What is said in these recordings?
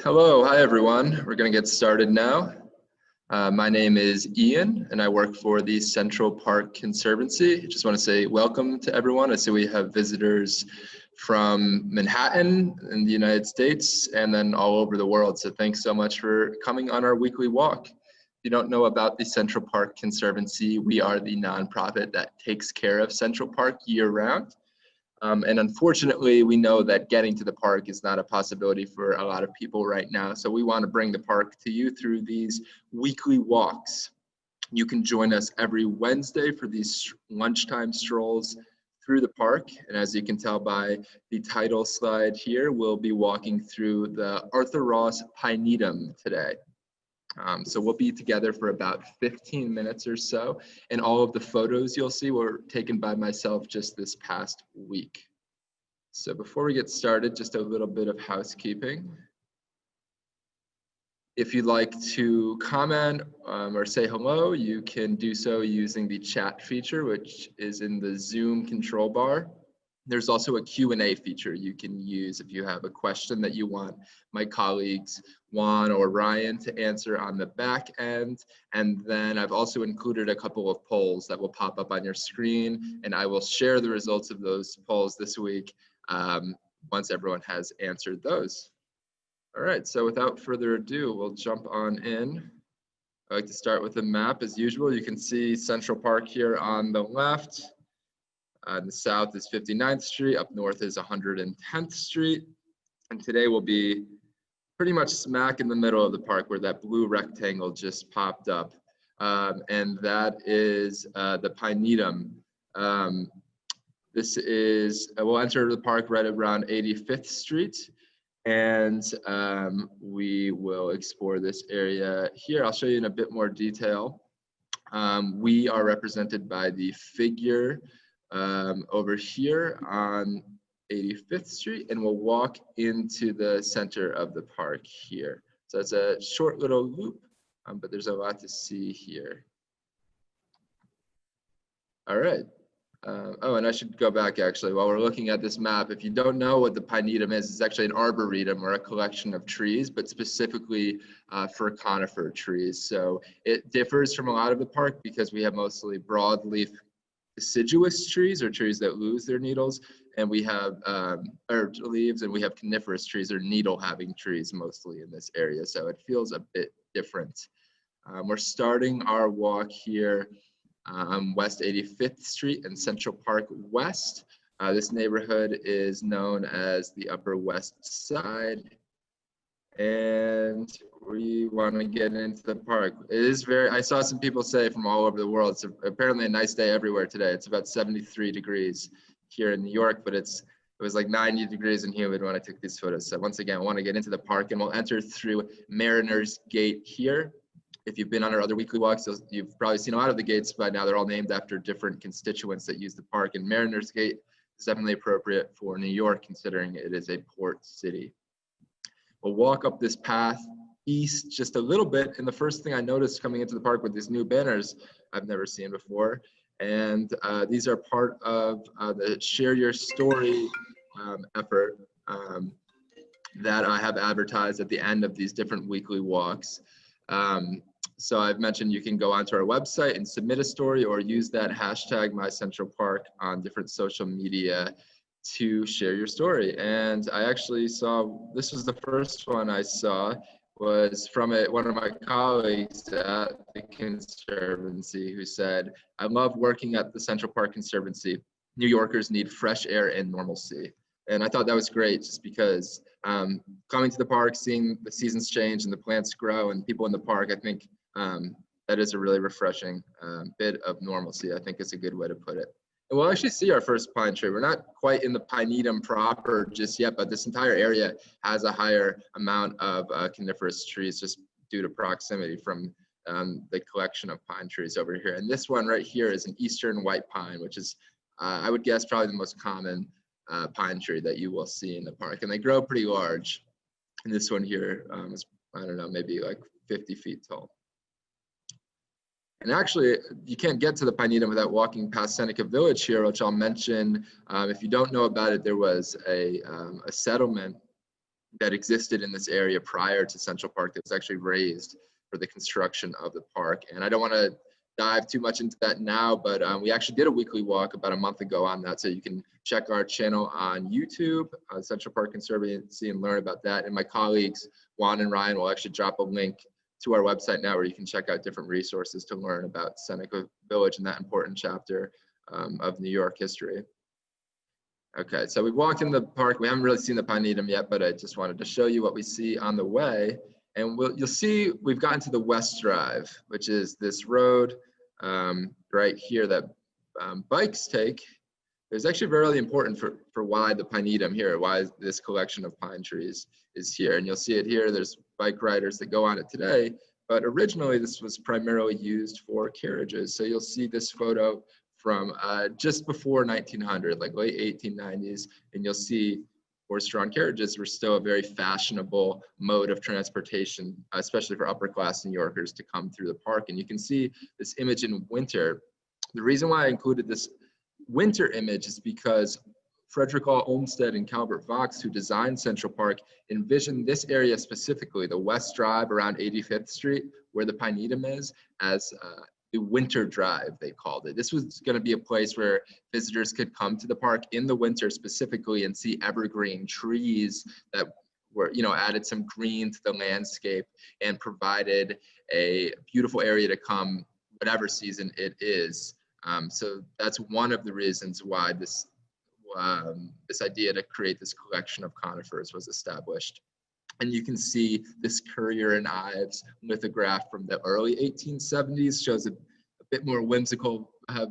Hello, hi everyone. We're going to get started now. My name is Ian and I work for the Central Park Conservancy. I just want to say welcome to everyone. I see we have visitors from Manhattan in the United States and then all over the world. So thanks so much for coming on our weekly walk. If you don't know about the Central Park Conservancy, we are the nonprofit that takes care of Central Park year round. And unfortunately, we know that getting to the park is not a possibility for a lot of people right now. So we want to bring the park to you through these weekly walks. You can join us every Wednesday for these lunchtime strolls through the park. And as you can tell by the title slide here, we'll be walking through the Arthur Ross Pinetum today. So we'll be together for about 15 minutes or so, and all of the photos you'll see were taken by myself just this past week. So before we get started, just a little bit of housekeeping. If you'd like to comment or say hello, you can do so using the chat feature, which is in the Zoom control bar. There's also a Q&A feature you can use if you have a question that you want my colleagues Juan or Ryan to answer on the back end. And then I've also included a couple of polls that will pop up on your screen, and I will share the results of those polls this week once everyone has answered those. All right, so without further ado, we'll jump on in. I like to start with the map as usual. You can see Central Park here on the left. In the south is 59th Street, up north is 110th Street. And today we'll be pretty much smack in the middle of the park where that blue rectangle just popped up. And that is the Pinetum. This is, we'll enter the park right around 85th Street. And we will explore this area here. I'll show you in a bit more detail. We are represented by the figure over here on 85th Street, and we'll walk into the center of the park here. So it's a short little loop, but there's a lot to see here. All right. Oh, and I should go back actually while we're looking at this map. If you don't know what the Pinetum is, it's actually an arboretum or a collection of trees, but specifically for conifer trees. So it differs from a lot of the park because we have mostly broadleaf deciduous trees or trees that lose their needles, and we have leaves, and we have coniferous trees or needle having trees mostly in this area. So it feels a bit different. We're starting our walk here on West 85th Street and Central Park West. This neighborhood is known as the Upper West Side. And we want to get into the park. It is I saw some people say from all over the world, it's apparently a nice day everywhere today. It's about 73 degrees here in New York, but it was like 90 degrees and humid when I took these photos. So once again, I want to get into the park, and we'll enter through Mariners Gate here. If you've been on our other weekly walks, you've probably seen a lot of the gates by now. They're all named after different constituents that use the park, and Mariners Gate is definitely appropriate for New York considering it is a port city. We'll walk up this path east just a little bit, and the first thing I noticed coming into the park with these new banners I've never seen before, and these are part of the Share Your Story effort that I have advertised at the end of these different weekly walks. So I've mentioned you can go onto our website and submit a story or use that hashtag MyCentralPark on different social media to share your story. And I actually saw, this was the first one I saw, was from one of my colleagues at the Conservancy who said, "I love working at the Central Park Conservancy. New Yorkers need fresh air and normalcy." And I thought that was great just because coming to the park, seeing the seasons change and the plants grow and people in the park, I think that is a really refreshing bit of normalcy. I think it's a good way to put it. And we'll actually see our first pine tree. We're not quite in the Pinetum proper just yet, but this entire area has a higher amount of coniferous trees just due to proximity from the collection of pine trees over here. And this one right here is an eastern white pine, which is, I would guess, probably the most common pine tree that you will see in the park. And they grow pretty large. And this one here is, I don't know, maybe like 50 feet tall. And actually, you can't get to the Pinetum without walking past Seneca Village here, which I'll mention. If you don't know about it, there was a settlement that existed in this area prior to Central Park that was actually raised for the construction of the park. And I don't want to dive too much into that now, but we actually did a weekly walk about a month ago on that. So you can check our channel on YouTube, Central Park Conservancy, and learn about that. And my colleagues, Juan and Ryan, will actually drop a link to our website now where you can check out different resources to learn about Seneca Village and that important chapter of New York history. Okay, so we've walked in the park. We haven't really seen the Pinetum yet, but I just wanted to show you what we see on the way. And you'll see we've gotten to the West Drive, which is this road right here that bikes take. It's actually really important for why the Pinetum here, why this collection of pine trees is here. And you'll see it here. There's bike riders that go on it today, but originally this was primarily used for carriages. So you'll see this photo from just before 1900, like late 1890s, and you'll see horse-drawn carriages were still a very fashionable mode of transportation, especially for upper-class New Yorkers to come through the park. And you can see this image in winter. The reason why I included this winter image is because Frederick Law Olmsted and Calvert Vaux, who designed Central Park, envisioned this area specifically, the West Drive around 85th Street, where the Pinetum is, as the winter drive, they called it. This was going to be a place where visitors could come to the park in the winter specifically and see evergreen trees that were, added some green to the landscape and provided a beautiful area to come whatever season it is. So that's one of the reasons why this idea to create this collection of conifers was established. And you can see this Currier and Ives lithograph from the early 1870s, shows a bit more whimsical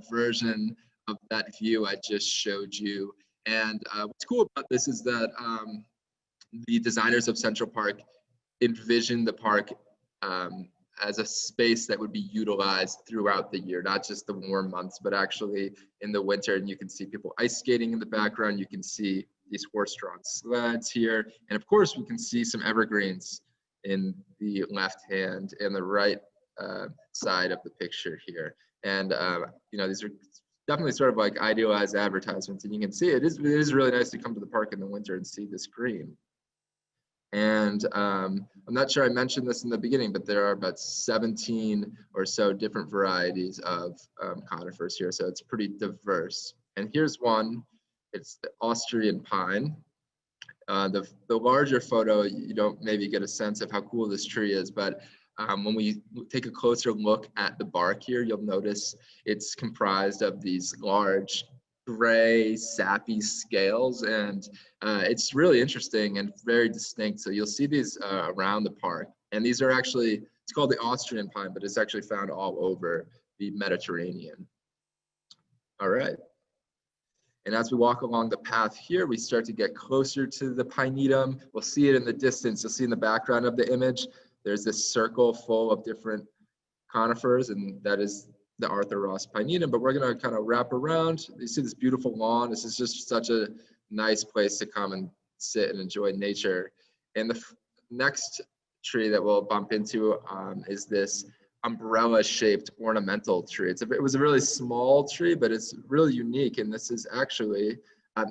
version of that view I just showed you. And what's cool about this is that the designers of Central Park envisioned the park as a space that would be utilized throughout the year, not just the warm months, but actually in the winter. And you can see people ice skating in the background. You can see these horse-drawn sleds here. And of course, we can see some evergreens in the left hand and the right side of the picture here. And, these are definitely sort of like idealized advertisements. And you can see it is really nice to come to the park in the winter and see this green. And I'm not sure I mentioned this in the beginning, but there are about 17 or so different varieties of conifers here. So it's pretty diverse. And here's one. It's the Austrian pine. The larger photo, you don't maybe get a sense of how cool this tree is, but when we take a closer look at the bark here, you'll notice it's comprised of these large gray, sappy scales, and it's really interesting and very distinct. So you'll see these around the park, and these are actually, it's called the Austrian pine, but it's actually found all over the Mediterranean. All right. And as we walk along the path here, we start to get closer to the Pinetum. We'll see it in the distance. You'll see in the background of the image, there's this circle full of different conifers, and that is the Arthur Ross Pinetum. But we're going to kind of wrap around. You see this beautiful lawn. This is just such a nice place to come and sit and enjoy nature. And the next tree that we'll bump into is this umbrella-shaped ornamental tree. It was a really small tree, but it's really unique. And this is actually, I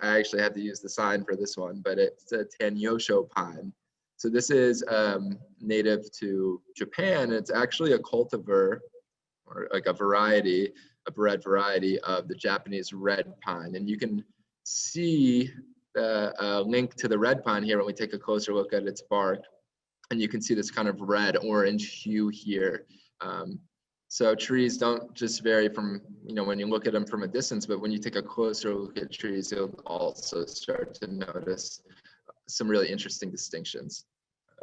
actually had to use the sign for this one, but it's a Tanyosho pine. So this is native to Japan. It's actually a cultivar, or like a variety, a bred variety of the Japanese red pine. And you can see the link to the red pine here when we take a closer look at its bark. And you can see this kind of red-orange hue here. So trees don't just vary from, when you look at them from a distance, but when you take a closer look at trees, you'll also start to notice some really interesting distinctions.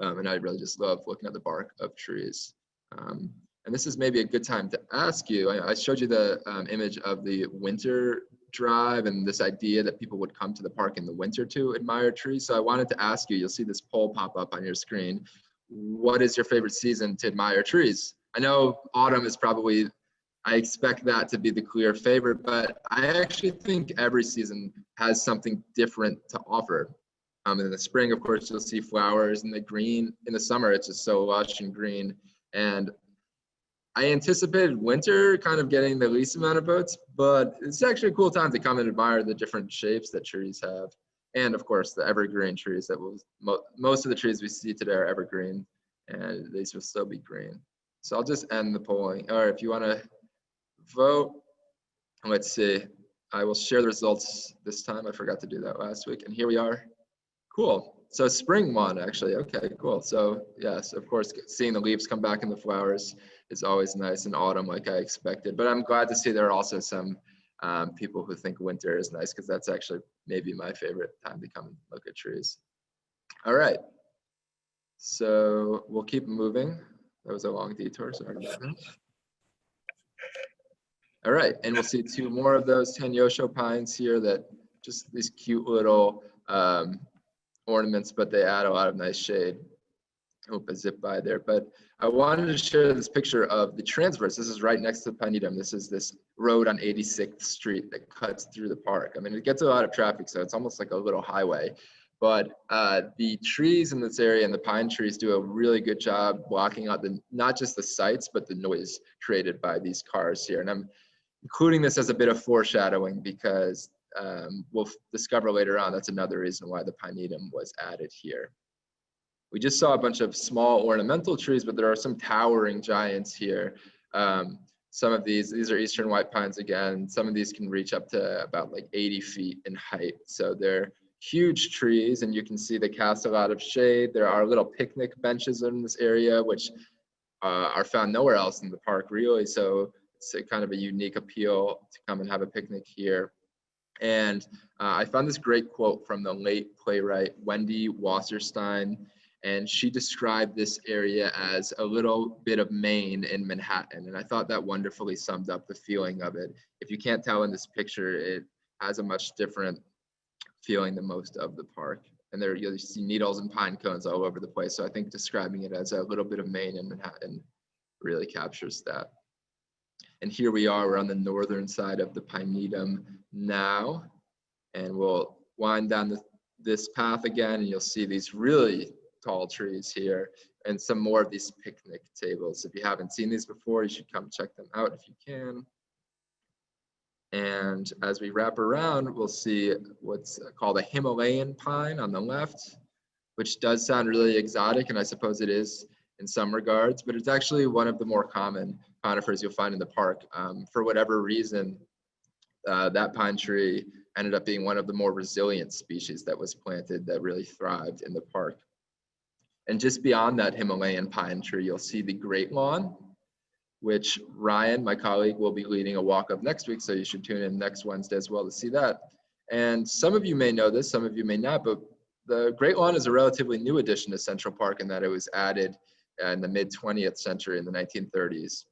And I really just love looking at the bark of trees. And this is maybe a good time to ask you, I showed you the image of the winter drive and this idea that people would come to the park in the winter to admire trees. So I wanted to ask you, you'll see this poll pop up on your screen. What is your favorite season to admire trees? I know autumn is probably, I expect that to be the clear favorite, but I actually think every season has something different to offer. In the spring, of course, you'll see flowers, and the green in the summer, it's just so lush and green. And I anticipated winter kind of getting the least amount of votes, but it's actually a cool time to come and admire the different shapes that trees have. And of course, the evergreen trees that will, most of the trees we see today are evergreen, and these will still be green. So I'll just end the polling. Or if you want to vote, let's see. I will share the results this time. I forgot to do that last week. And here we are. Cool. So spring won, actually. Okay, cool. So yes, of course, seeing the leaves come back in the flowers is always nice in autumn, like I expected. But I'm glad to see there are also some people who think winter is nice, because that's actually maybe my favorite time to come and look at trees. All right. So we'll keep moving. That was a long detour, sorry about that. All right, and we'll see two more of those Tenyosho pines here, that just these cute little ornaments, but they add a lot of nice shade. I hope I zip by there, but I wanted to share this picture of the transverse. This is right next to Pinetum. This is this road on 86th Street that cuts through the park. I mean, it gets a lot of traffic, so it's almost like a little highway. But the trees in this area and the pine trees do a really good job blocking out not just the sights, but the noise created by these cars here. And I'm including this as a bit of foreshadowing, because we'll discover later on that's another reason why the Pinetum was added here. We just saw a bunch of small ornamental trees, but there are some towering giants here. Some of these are eastern white pines again. Some of these can reach up to about like 80 feet in height. So they're huge trees, and you can see they cast a lot of shade. There are little picnic benches in this area, which are found nowhere else in the park, really. So it's a kind of a unique appeal to come and have a picnic here. And I found this great quote from the late playwright Wendy Wasserstein, and she described this area as a little bit of Maine in Manhattan. And I thought that wonderfully summed up the feeling of it. If you can't tell in this picture, it has a much different feeling than most of the park. And there you'll see needles and pine cones all over the place. So I think describing it as a little bit of Maine in Manhattan really captures that. And here we are, we're on the northern side of the Pinetum now. And we'll wind down this path again, and you'll see these really tall trees here and some more of these picnic tables. If you haven't seen these before, you should come check them out if you can. And as we wrap around, we'll see what's called a Himalayan pine on the left, which does sound really exotic, and I suppose it is in some regards, but it's actually one of the more common conifers you'll find in the park. For whatever reason, that pine tree ended up being one of the more resilient species that was planted that really thrived in the park. And just beyond that Himalayan pine tree, you'll see the Great Lawn, which Ryan, my colleague, will be leading a walk of next week. So you should tune in next Wednesday as well to see that. And some of you may know this, some of you may not, but the Great Lawn is a relatively new addition to Central Park in that it was added in the mid-20th century in the 1930s.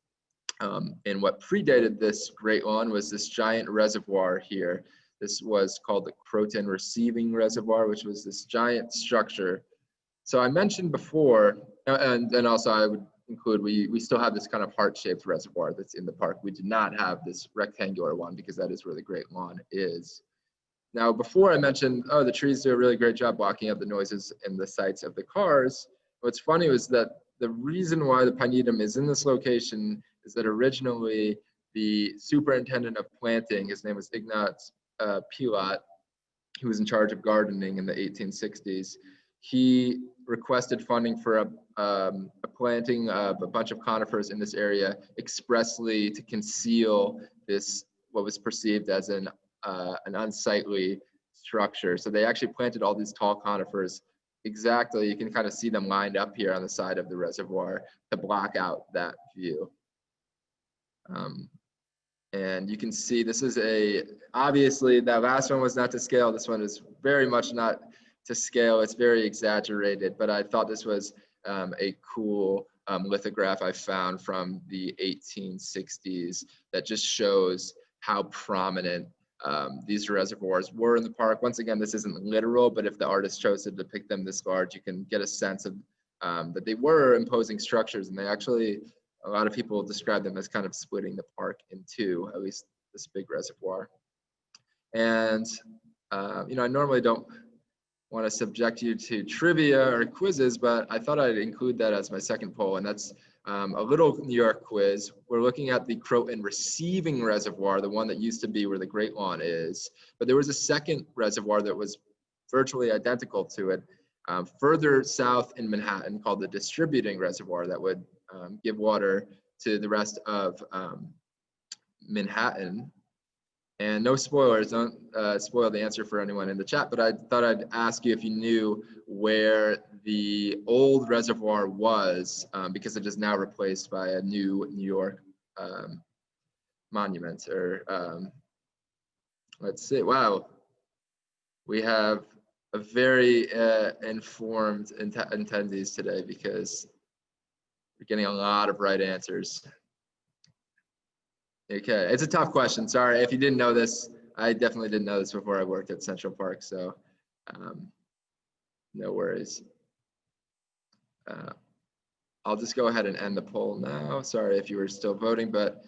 And what predated this Great Lawn was this giant reservoir here. This was called the Croton Receiving Reservoir, which was this giant structure. So I mentioned before, and then also I would include, we still have this kind of heart-shaped reservoir that's in the park. We do not have this rectangular one because that is where the Great Lawn is. Now, before I mentioned, oh, the trees do a really great job blocking out the noises and the sights of the cars. What's funny was that the reason why the Pinetum is in this location is that originally the superintendent of planting, his name was Ignaz Pilat, who was in charge of gardening in the 1860s. He requested funding for a planting of a bunch of conifers in this area expressly to conceal this, what was perceived as an unsightly structure. So they actually planted all these tall conifers exactly, you can kind of see them lined up here on the side of the reservoir to block out that view. And you can see this is obviously that last one was not to scale. This one is very much not to scale. It's very exaggerated, but I thought this was a cool lithograph I found from the 1860s that just shows how prominent these reservoirs were in the park. Once again, this isn't literal, but if the artist chose to depict them this large, you can get a sense of that they were imposing structures, and they actually, a lot of people describe them as kind of splitting the park in two, at least this big reservoir. And I normally don't want to subject you to trivia or quizzes, but I thought I'd include that as my second poll, and that's a little New York quiz. We're looking at the Croton Receiving Reservoir, the one that used to be where the Great Lawn is, but there was a second reservoir that was virtually identical to it, further south in Manhattan, called the distributing reservoir, that would give water to the rest of Manhattan. And no spoilers, don't spoil the answer for anyone in the chat, but I thought I'd ask you if you knew where the old reservoir was, because it is now replaced by a new New York monument. Or let's see, wow, we have a very informed attendees today, because we're getting a lot of right answers. Okay, it's a tough question. Sorry if you didn't know this. I definitely didn't know this before I worked at Central Park, so no worries. I'll just go ahead and end the poll now. Sorry if you were still voting, but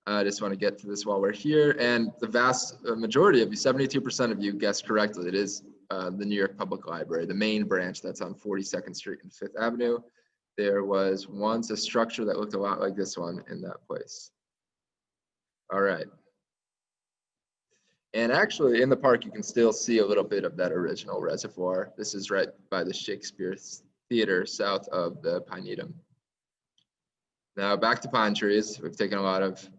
I just want to get to this while we're here. And the vast majority of you, 72% of you, guessed correctly. It is the New York Public Library, the main branch that's on 42nd Street and 5th Avenue. There was once a structure that looked a lot like this one in that place. All right. And actually in the park, you can still see a little bit of that original reservoir. This is right by the Shakespeare Theater, south of the Pine Needham. Now back to pine trees. We've taken a lot of,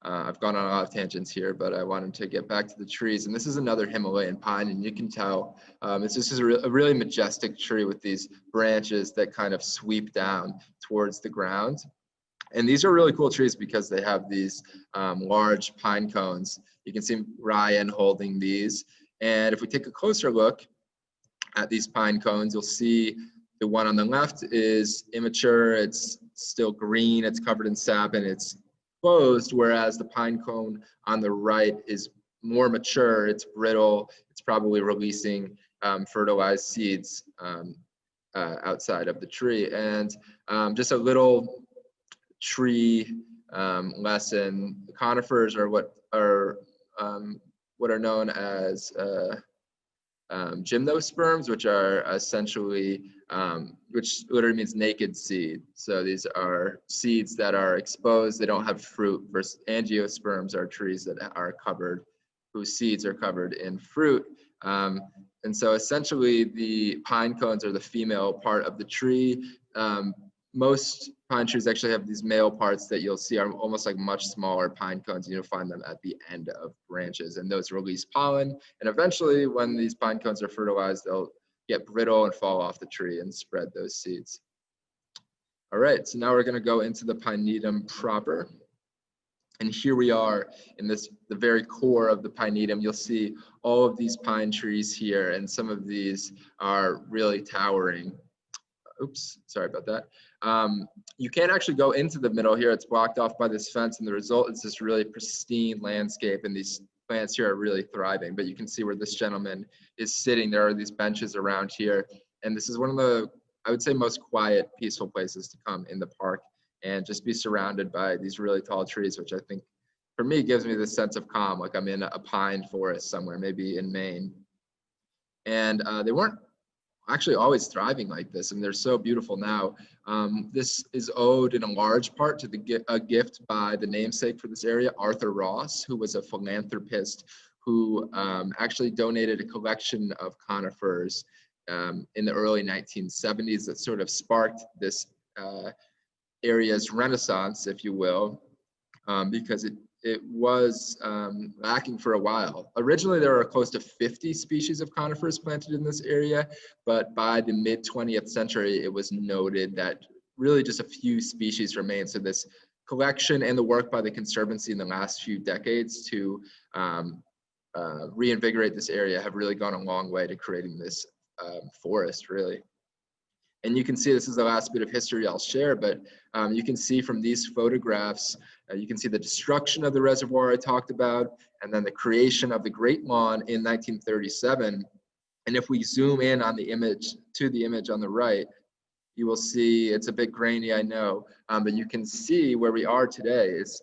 I've gone on a lot of tangents here, but I wanted to get back to the trees. And this is another Himalayan pine, and you can tell this is a really majestic tree with these branches that kind of sweep down towards the ground. And these are really cool trees because they have these large pine cones. You can see Ryan holding these. And if we take a closer look at these pine cones, you'll see the one on the left is immature. It's still green. It's covered in sap and it's closed, whereas the pine cone on the right is more mature. It's brittle. It's probably releasing fertilized seeds outside of the tree. And just a little tree lesson. Conifers are what are known as gymnosperms, which are essentially, which literally means naked seed. So these are seeds that are exposed, they don't have fruit, versus angiosperms are trees that are covered, whose seeds are covered in fruit. And so essentially the pine cones are the female part of the tree. Most pine trees actually have these male parts that you'll see are almost like much smaller pine cones. You'll find them at the end of branches, and those release pollen. And eventually, when these pine cones are fertilized, they'll get brittle and fall off the tree and spread those seeds. All right, so now we're going to go into the Pinetum proper. And here we are in the very core of the Pinetum. You'll see all of these pine trees here, and some of these are really towering. Oops, sorry about that. You can't actually go into the middle here. It's blocked off by this fence, and the result is this really pristine landscape, and these plants here are really thriving. But you can see where this gentleman is sitting. There are these benches around here, and this is one of the, I would say, most quiet, peaceful places to come in the park and just be surrounded by these really tall trees, which I think, for me, gives me this sense of calm, like I'm in a pine forest somewhere, maybe in Maine. And they weren't actually always thriving like this, and they're so beautiful now. This is owed in a large part to a gift by the namesake for this area, Arthur Ross, who was a philanthropist who actually donated a collection of conifers in the early 1970s that sort of sparked this area's renaissance, if you will, because it was lacking for a while. Originally, there were close to 50 species of conifers planted in this area, but by the mid 20th century, it was noted that really just a few species remained. So this collection and the work by the Conservancy in the last few decades to reinvigorate this area have really gone a long way to creating this forest, really. And you can see, this is the last bit of history I'll share, but you can see from these photographs, you can see the destruction of the reservoir I talked about, and then the creation of the Great Lawn in 1937. And if we zoom in on the image, to the image on the right, you will see, it's a bit grainy, I know, but you can see where we are today is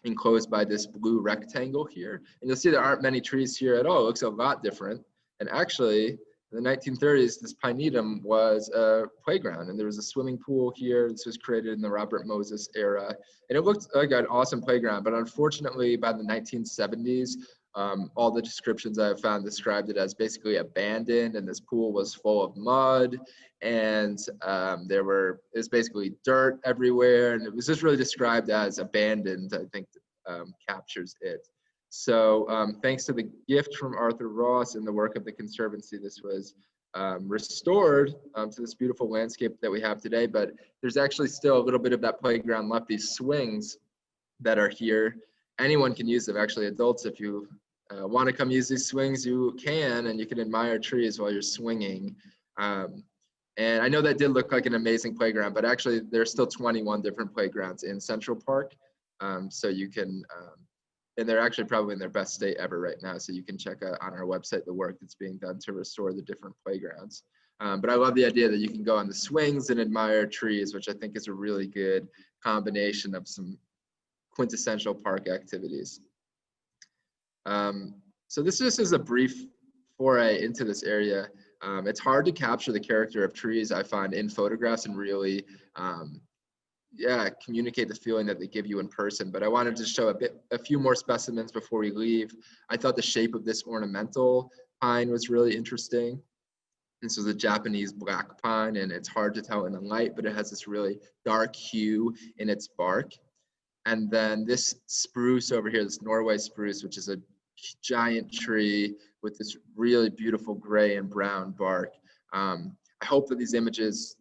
enclosed by this blue rectangle here. And you'll see there aren't many trees here at all. It looks a lot different. And actually, in the 1930s, this Pinetum was a playground, and there was a swimming pool here. This was created in the Robert Moses era, and it looked like an awesome playground. But unfortunately, by the 1970s, All the descriptions I've found described it as basically abandoned, and this pool was full of mud, and it was basically dirt everywhere, and it was just really described as abandoned. I think captures it. So thanks to the gift from Arthur Ross and the work of the Conservancy, this was restored to this beautiful landscape that we have today. But there's actually still a little bit of that playground left. These swings that are here, anyone can use them. Actually, adults, if you want to come use these swings, you can, and you can admire trees while you're swinging. And I know that did look like an amazing playground, but actually there's still 21 different playgrounds in Central Park. So you can, and they're actually probably in their best state ever right now. So you can check out on our website the work that's being done to restore the different playgrounds. But I love the idea that you can go on the swings and admire trees, which I think is a really good combination of some quintessential park activities. So this just is a brief foray into this area. It's hard to capture the character of trees, I find, in photographs and really communicate the feeling that they give you in person. But I wanted to show a few more specimens before we leave. I thought the shape of this ornamental pine was really interesting. This is a Japanese black pine, and it's hard to tell in the light, but it has this really dark hue in its bark. And then this spruce over here, this Norway spruce, which is a giant tree with this really beautiful gray and brown bark. I hope that these images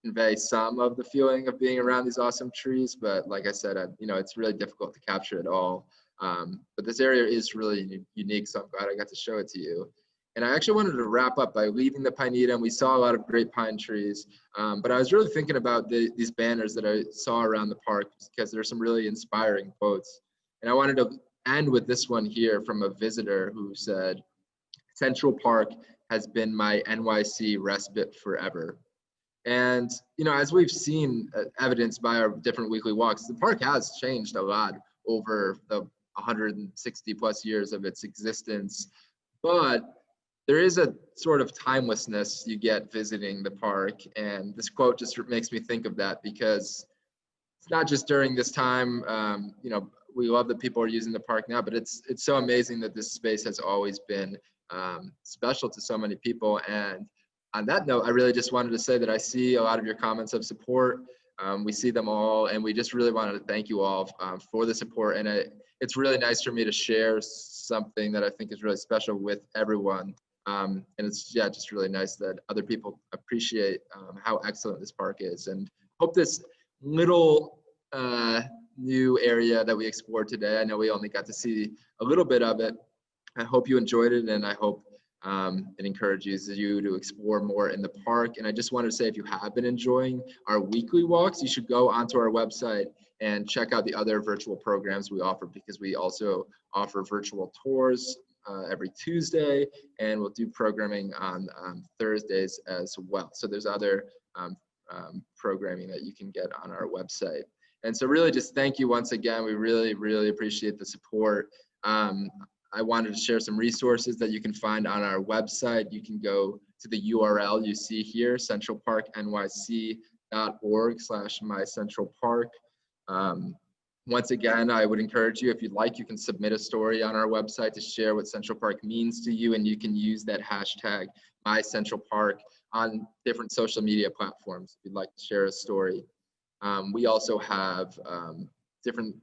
convey some of the feeling of being around these awesome trees, but like I said, it's really difficult to capture it all. But this area is really unique, so I'm glad I got to show it to you. And I actually wanted to wrap up by leaving the Pineda, and we saw a lot of great pine trees, but I was really thinking about these banners that I saw around the park, because there's some really inspiring quotes. And I wanted to end with this one here from a visitor who said, "Central Park has been my NYC respite forever." And, as we've seen evidenced by our different weekly walks, the park has changed a lot over the 160 plus years of its existence. But there is a sort of timelessness you get visiting the park. And this quote just makes me think of that, because it's not just during this time, we love that people are using the park now, but it's so amazing that this space has always been special to so many people. And on that note, I really just wanted to say that I see a lot of your comments of support. We see them all, and we just really wanted to thank you all for the support. And it's really nice for me to share something that I think is really special with everyone. And it's just really nice that other people appreciate how excellent this park is, and hope this little new area that we explored today, I know we only got to see a little bit of it. I hope you enjoyed it, and I hope it encourages you to explore more in the park. And I just wanted to say, if you have been enjoying our weekly walks, you should go onto our website and check out the other virtual programs we offer, because we also offer virtual tours every Tuesday, and we'll do programming on Thursdays as well. So there's other programming that you can get on our website. And so really just thank you once again. We really, really appreciate the support. I wanted to share some resources that you can find on our website. You can go to the URL you see here, centralparknyc.org/mycentralpark. Once again, I would encourage you, if you'd like, you can submit a story on our website to share what Central Park means to you, and you can use that hashtag #MyCentralPark on different social media platforms if you'd like to share a story. We also have different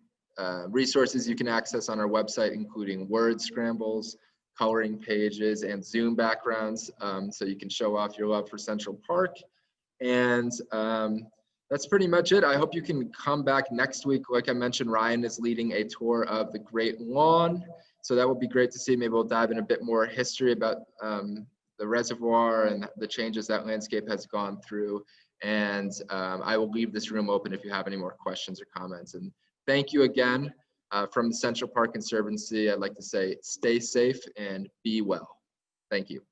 resources you can access on our website, including word scrambles, coloring pages, and Zoom backgrounds, so you can show off your love for Central Park. And that's pretty much it. I hope you can come back next week. Like I mentioned, Ryan is leading a tour of the Great Lawn, so that would be great to see. Maybe we'll dive in a bit more history about the reservoir and the changes that landscape has gone through. And I will leave this room open if you have any more questions or comments. And thank you again from the Central Park Conservancy. I'd like to say stay safe and be well. Thank you.